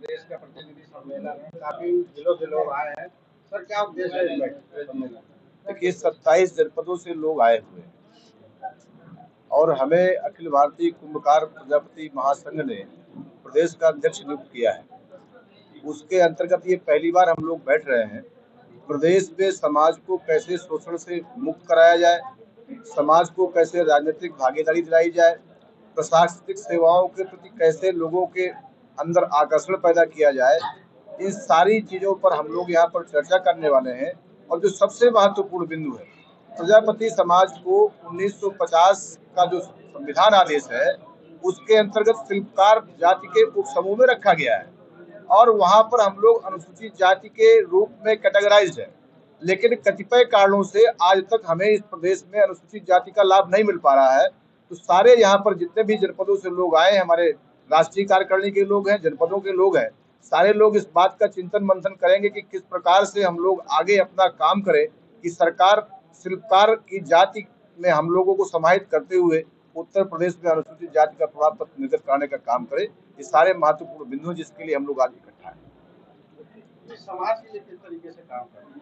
प्रदेश का प्रतिनिधि सम्मेलन है, काफी जिलों से लोग आए हैं। सर, क्या उद्देश्य है इस सम्मेलन? देखिए, 27 जनपदों से लोग आए हुए हैं और हमें अखिल भारतीय कुंभकार प्रजापति महासंघ ने प्रदेश का अध्यक्ष नियुक्त किया है। उसके अंतर्गत ये पहली बार हम लोग बैठ रहे हैं। प्रदेश में समाज को कैसे शोषण से मुक्त कराया जाए, समाज को कैसे राजनीतिक भागीदारी दिलाई जाए, प्रशासनिक सेवाओं के प्रति कैसे लोगों के अंदर आकर्षण पैदा किया जाए, इन सारी चीजों पर हम लोग यहाँ पर चर्चा करने वाले हैं। और जो सबसे महत्वपूर्ण बिंदु है, प्रजापति समाज को 1950 का जो संविधान आदेश है, उसके अंतर्गत शिल्पकार जाति के उप समूह में रखा गया है और वहां पर हम लोग अनुसूचित जाति के रूप में कैटेगराइज्ड है। लेकिन कतिपय कारणों से आज तक हमें इस प्रदेश में अनुसूचित जाति का लाभ नहीं मिल पा रहा है। तो सारे यहाँ पर जितने भी जनपदों से लोग आए, हमारे राष्ट्रीय कार्यकारिणी के लोग हैं, जनपदों के लोग हैं, सारे लोग इस बात का चिंतन मंथन करेंगे कि किस प्रकार से हम लोग आगे अपना काम करें कि सरकार शिल्पकार की जाति में हम लोगों को समाहित करते हुए उत्तर प्रदेश में अनुसूचित जाति का प्रभाव पत्र निर्गत कराने का काम करे। ये सारे महत्वपूर्ण बिंदु हैं जिसके लिए हम लोग आज इकट्ठा हैं। समाज के लिए किस तरीके से काम करें?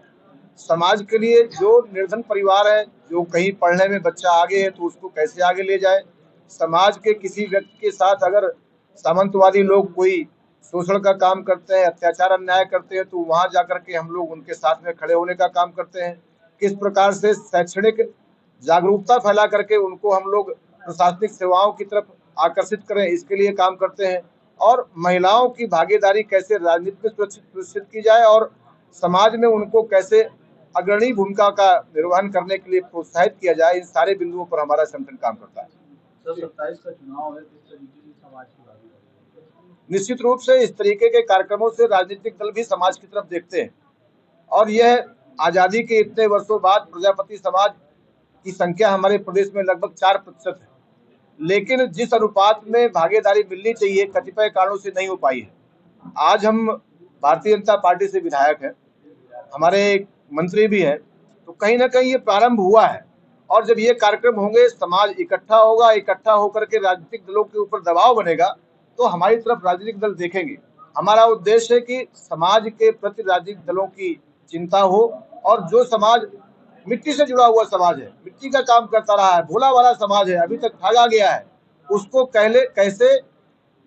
समाज के लिए जो निर्धन परिवार है, जो कहीं पढ़ने में बच्चा आगे है, तो उसको कैसे आगे ले जाए। समाज के किसी व्यक्ति के साथ अगर सामंतवादी लोग कोई शोषण का काम करते हैं, अत्याचार अन्याय करते हैं, तो वहां जाकर के हम लोग उनके साथ में खड़े होने का काम करते हैं। किस प्रकार से शैक्षणिक जागरूकता फैला करके उनको हम लोग प्रशासनिक सेवाओं की तरफ आकर्षित करें, इसके लिए काम करते हैं। और महिलाओं की भागीदारी कैसे राजनीति में सुनिश्चित की जाए और समाज में उनको कैसे अग्रणी भूमिका का निर्वहन करने के लिए प्रोत्साहित किया जाए, इन सारे बिंदुओं पर हमारा संगठन काम करता है। 27 का चुनाव है, किस तरीके से समाज की भागीदारी? निश्चित रूप से इस तरीके के कार्यक्रमों से राजनीतिक दल भी समाज की तरफ देखते हैं और यह आजादी के इतने वर्षों बाद प्रजापति समाज की संख्या हमारे प्रदेश में लगभग 4% है, लेकिन जिस अनुपात में भागीदारी मिलनी चाहिए कतिपय कारणों से नहीं हो पाई है। आज हम भारतीय जनता पार्टी से विधायक हैं, हमारे एक मंत्री भी हैं, तो कहीं ना कहीं ये प्रारंभ हुआ है और जब ये कार्यक्रम होंगे, समाज इकट्ठा होगा, इकट्ठा होकर के राजनीतिक दलों के ऊपर दबाव बनेगा तो हमारी तरफ राजनीतिक दल देखेंगे। हमारा उद्देश्य है कि समाज के प्रति राजनीतिक दलों की चिंता हो और जो समाज मिट्टी से जुड़ा हुआ समाज है, मिट्टी का काम करता रहा है, भोला वाला समाज है, अभी तक भागा गया है, उसको कैसे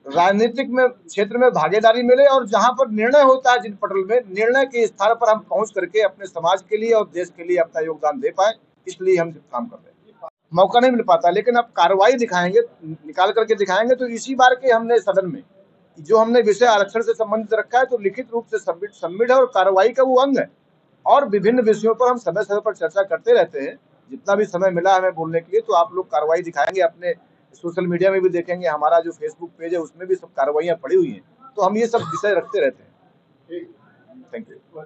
राजनीतिक में क्षेत्र में भागीदारी मिले और जहां पर निर्णय होता है, जिन पटल में निर्णय के स्थान पर हम पहुंच करके अपने समाज के लिए और देश के लिए अपना योगदान दे पाए, इसलिए हम काम कर रहे हैं। मौका नहीं मिल पाता, लेकिन अब कार्रवाई दिखाएंगे, निकाल करके दिखाएंगे। तो इसी बार के हमने सदन में जो हमने विषय आरक्षण से संबंधित रखा है, तो लिखित रूप से सबमिट है और कार्रवाई का वो अंग है और विभिन्न विषयों पर हम समय समय पर चर्चा करते रहते हैं। जितना भी समय मिला हमें बोलने के लिए, तो आप लोग कार्रवाई दिखाएंगे, अपने सोशल मीडिया में भी देखेंगे, हमारा जो फेसबुक पेज है उसमें भी सब कार्रवाइयां पड़ी हुई हैं, तो हम ये सब विषय रखते रहते हैं। ठीक, थैंक यू।